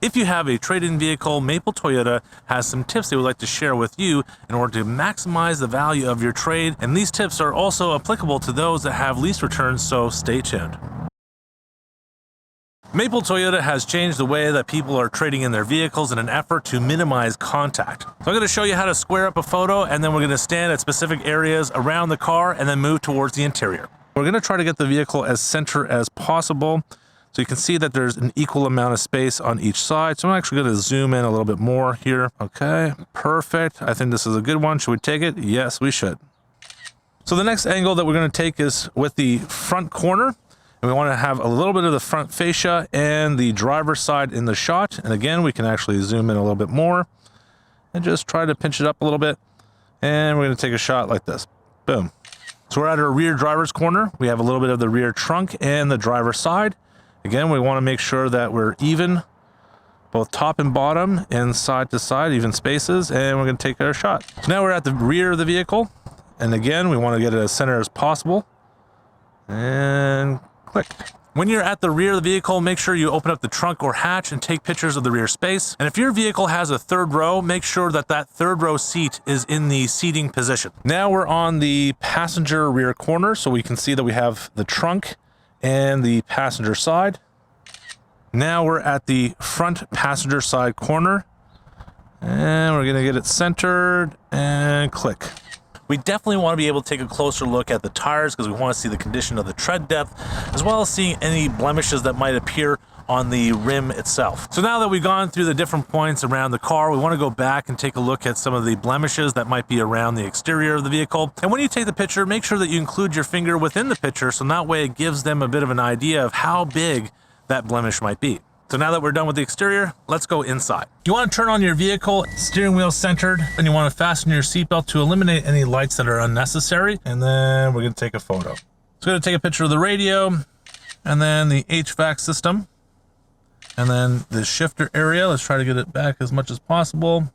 If you have a trade-in vehicle, Maple Toyota has some tips they would like to share with you in order to maximize the value of your trade, and these tips are also applicable to those that have lease returns, so stay tuned. Maple Toyota has changed the way that people are trading in their vehicles in an effort to minimize contact. So I'm going to show you how to square up a photo, and then we're going to stand at specific areas around the car and then move towards the interior. We're going to try to get the vehicle as center as possible. So you can see that there's an equal amount of space on each side. So I'm actually going to zoom in a little bit more here. Okay, perfect. I think this is a good one. Should we take it? Yes, we should. So the next angle that we're going to take is with the front corner. And we want to have a little bit of the front fascia and the driver's side in the shot. And again, we can actually zoom in a little bit more and just try to pinch it up a little bit. And we're going to take a shot like this. Boom. So we're at our rear driver's corner. We have a little bit of the rear trunk and the driver's side. Again, we want to make sure that we're even, both top and bottom and side to side, even spaces, and we're going to take our shot. So now we're at the rear of the vehicle. And again, we want to get it as center as possible. And click. When you're at the rear of the vehicle, make sure you open up the trunk or hatch and take pictures of the rear space. And if your vehicle has a third row, make sure that that third row seat is in the seating position. Now we're on the passenger rear corner, so we can see that we have the trunk and the passenger side. Now we're at the front passenger side corner, and we're gonna get it centered and click. We definitely want to be able to take a closer look at the tires because we want to see the condition of the tread depth, as well as seeing any blemishes that might appear on the rim itself. So now that we've gone through the different points around the car, we want to go back and take a look at some of the blemishes that might be around the exterior of the vehicle. And when you take the picture, make sure that you include your finger within the picture, so that way it gives them a bit of an idea of how big that blemish might be. So now that we're done with the exterior, let's go inside. You want to turn on your vehicle, steering wheel centered, and you want to fasten your seatbelt to eliminate any lights that are unnecessary. And then we're going to take a photo. So we're going to take a picture of the radio, and then the HVAC system, and then the shifter area. Let's try to get it back as much as possible.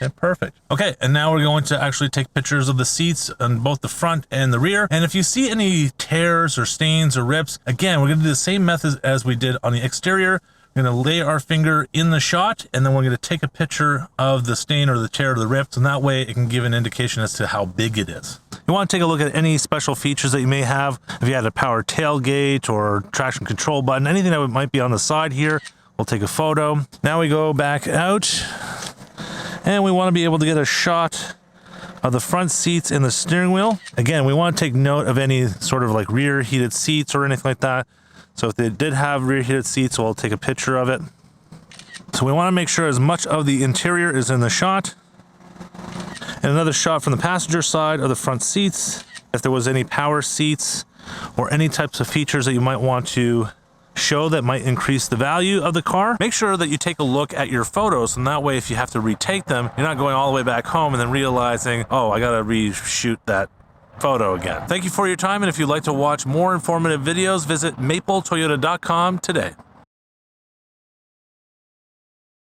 Okay, perfect. Okay, and now we're going to actually take pictures of the seats on both the front and the rear. And if you see any tears or stains or rips, again, we're going to do the same method as we did on the exterior. We're going to lay our finger in the shot, and then we're going to take a picture of the stain or the tear or the rip, and that way it can give an indication as to how big it is. You want to take a look at any special features that you may have. If you had a power tailgate or traction control button, anything that might be on the side here, we'll take a photo. Now we go back out, and we want to be able to get a shot of the front seats and the steering wheel. Again, we want to take note of any sort of like rear heated seats or anything like that. So if they did have rear heated seats, we'll take a picture of it. So we want to make sure as much of the interior is in the shot. And another shot from the passenger side of the front seats. If there was any power seats or any types of features that you might want to show that might increase the value of the car, make sure that you take a look at your photos, and that way if you have to retake them, you're not going all the way back home and then realizing, oh, I gotta reshoot that photo again. Thank you for your time, and if you'd like to watch more informative videos, visit mapletoyota.com today.